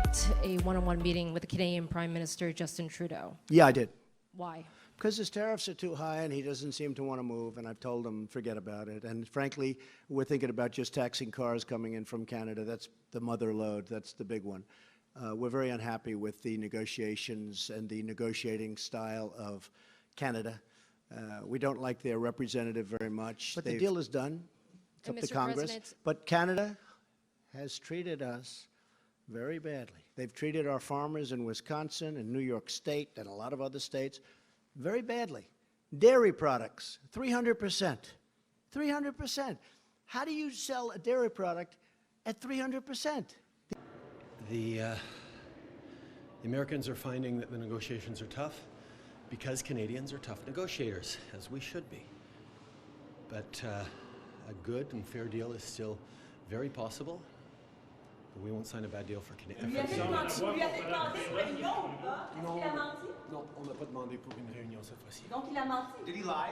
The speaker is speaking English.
conduct a one-on-one meeting with the Canadian Prime Minister Justin Trudeau? Yeah, I did. Why? Because his tariffs are too high and he doesn't seem to want to move, and I've told him forget about it. And frankly, we're thinking about just taxing cars coming in from Canada. That's the mother lode. That's the big one. We're very unhappy with the negotiations and the negotiating style of Canada. We don't like their representative very much. But the deal is done. It's up to Congress. But Canada has treated us very badly. They've treated our farmers in Wisconsin and New York State and a lot of other states very badly. Dairy products, 300%. 300%. How do you sell a dairy product at 300%? The Americans are finding that the negotiations are tough because Canadians are tough negotiators, as we should be. But a good and fair deal is still very possible. But we won't sign a bad deal for Canadians. Non, on n'a pas demandé pour une réunion cette fois-ci. Donc il a menti. Did he lie?